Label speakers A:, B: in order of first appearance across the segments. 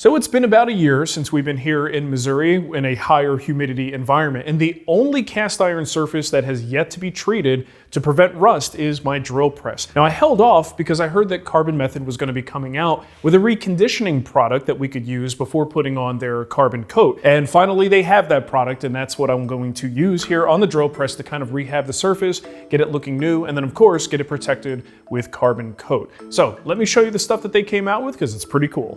A: So it's been about a year since we've been here in Missouri in a higher humidity environment, and the only cast iron surface that has yet to be treated to prevent rust is my drill press. Now I held off because I heard that Carbon Method was going to be coming out with a reconditioning product that we could use before putting on their carbon coat. And finally they have that product, and that's what I'm going to use here on the drill press to kind of rehab the surface, get it looking new, and then of course get it protected with carbon coat. So let me show you the stuff that they came out with because it's pretty cool.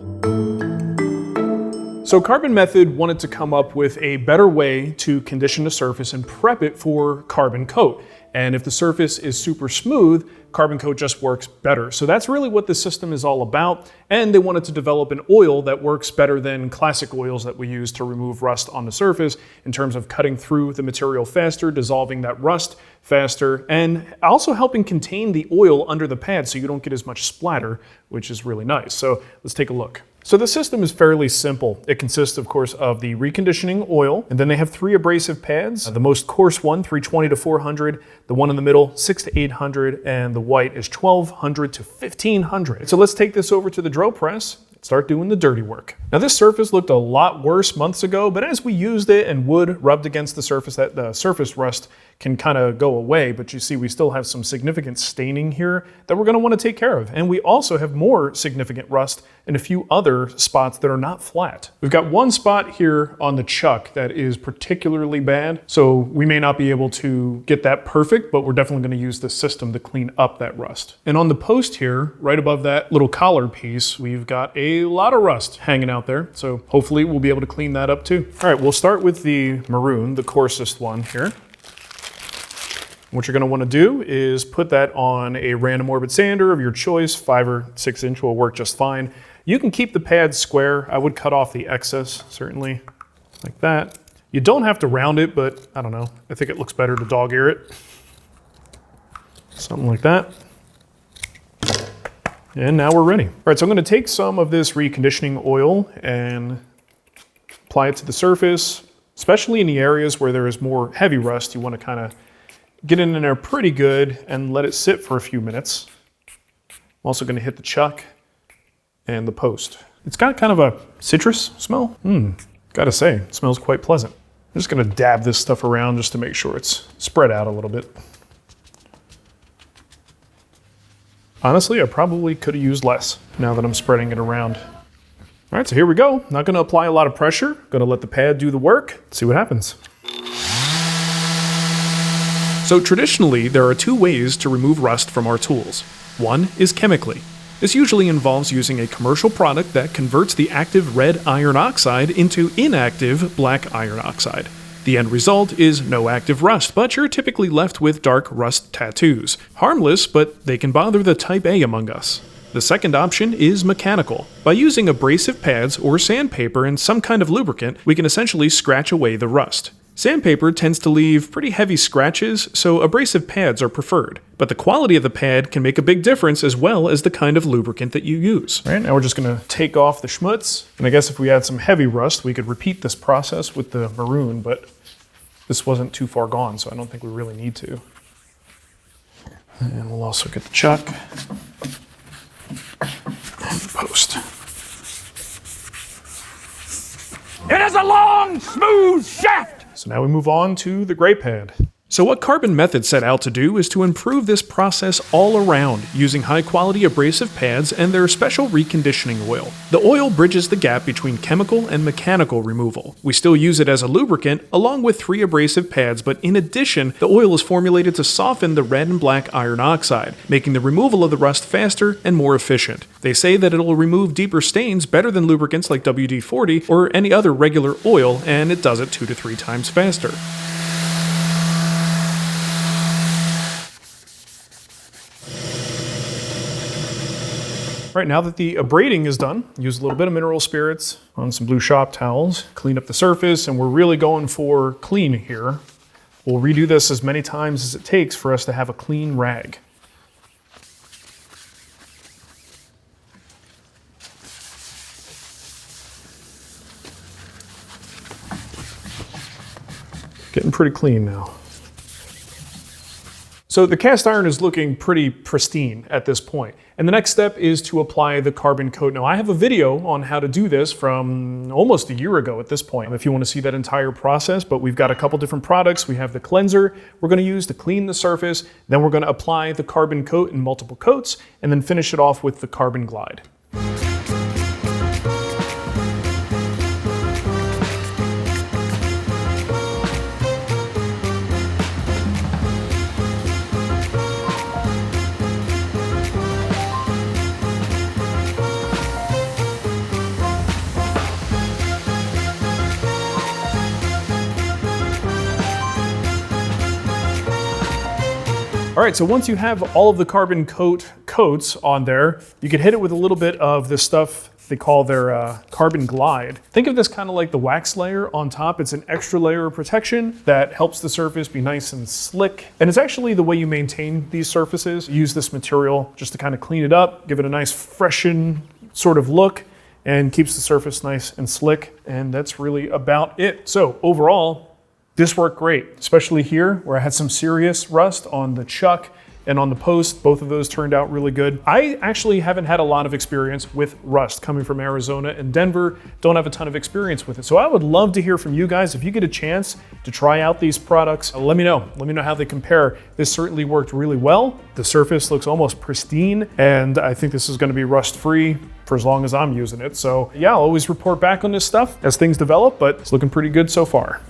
A: So Carbon Method wanted to come up with a better way to condition the surface and prep it for carbon coat. And if the surface is super smooth, carbon coat just works better. So that's really what this system is all about. And they wanted to develop an oil that works better than classic oils that we use to remove rust on the surface in terms of cutting through the material faster, dissolving that rust faster, and also helping contain the oil under the pad so you don't get as much splatter, which is really nice. So let's take a look. So the system is fairly simple. It consists, of course, of the reconditioning oil, and then they have 3 abrasive pads. The most coarse one, 320 to 400, the one in the middle, 600 to 800, and the white is 1200 to 1500. So let's take this over to the drill press, start doing the dirty work. Now this surface looked a lot worse months ago, but as we used it and wood rubbed against the surface, that the surface rust can kind of go away, but you see we still have some significant staining here that we're going to want to take care of. And we also have more significant rust in a few other spots that are not flat. We've got one spot here on the chuck that is particularly bad, so we may not be able to get that perfect, but we're definitely going to use the system to clean up that rust. And on the post here, right above that little collar piece, we've got a lot of rust hanging out there, so hopefully we'll be able to clean that up too. All right, we'll start with the maroon, the coarsest one here. What you're going to want to do is put that on a random orbit sander of your choice. 5 or 6 inch will work just fine. You can keep the pad square. I would cut off the excess, certainly, like that. You don't have to round it, but I don't know. I think it looks better to dog ear it. Something like that. And now we're ready. All right, so I'm going to take some of this reconditioning oil and apply it to the surface, especially in the areas where there is more heavy rust. You want to kind of get it in there pretty good and let it sit for a few minutes. I'm also going to hit the chuck and the post. It's got kind of a citrus smell. Gotta say, it smells quite pleasant. I'm just going to dab this stuff around just to make sure it's spread out a little bit. Honestly, I probably could have used less now that I'm spreading it around. All right, so here we go. Not going to apply a lot of pressure. Going to let the pad do the work. See what happens. So traditionally, there are 2 ways to remove rust from our tools. One is chemically. This usually involves using a commercial product that converts the active red iron oxide into inactive black iron oxide. The end result is no active rust, but you're typically left with dark rust tattoos. Harmless, but they can bother the type A among us. The second option is mechanical. By using abrasive pads or sandpaper and some kind of lubricant, we can essentially scratch away the rust. Sandpaper tends to leave pretty heavy scratches, so abrasive pads are preferred. But the quality of the pad can make a big difference as well as the kind of lubricant that you use. All right, now we're just going to take off the schmutz. And I guess if we had some heavy rust, we could repeat this process with the maroon, but this wasn't too far gone, so I don't think we really need to. And we'll also get the chuck and the post.
B: It is a long, smooth shaft!
A: So now we move on to the gray pad. So what Carbon Method set out to do is to improve this process all around using high-quality abrasive pads and their special reconditioning oil. The oil bridges the gap between chemical and mechanical removal. We still use it as a lubricant along with 3 abrasive pads, but in addition, the oil is formulated to soften the red and black iron oxide, making the removal of the rust faster and more efficient. They say that it'll remove deeper stains better than lubricants like WD-40 or any other regular oil, and it does it 2 to 3 times faster. Right, now that the abrading is done, use a little bit of mineral spirits on some blue shop towels, clean up the surface, and we're really going for clean here. We'll redo this as many times as it takes for us to have a clean rag. Getting pretty clean now. So the cast iron is looking pretty pristine at this point. And the next step is to apply the carbon coat. Now I have a video on how to do this from almost a year ago at this point, if you want to see that entire process, but we've got a couple different products. We have the cleanser we're going to use to clean the surface. Then we're going to apply the carbon coat in multiple coats and then finish it off with the carbon glide. All right, so once you have all of the carbon coats on there, you can hit it with a little bit of this stuff they call their carbon glide. Think of this kind of like the wax layer on top. It's an extra layer of protection that helps the surface be nice and slick. And it's actually the way you maintain these surfaces. Use this material just to kind of clean it up, give it a nice freshen sort of look, and keeps the surface nice and slick. And that's really about it. So overall, this worked great, especially here where I had some serious rust on the chuck and on the post. Both of those turned out really good. I actually haven't had a lot of experience with rust coming from Arizona and Denver. Don't have a ton of experience with it. So I would love to hear from you guys. If you get a chance to try out these products, let me know. Let me know how they compare. This certainly worked really well. The surface looks almost pristine, and I think this is going to be rust-free for as long as I'm using it. So yeah, I'll always report back on this stuff as things develop, but it's looking pretty good so far.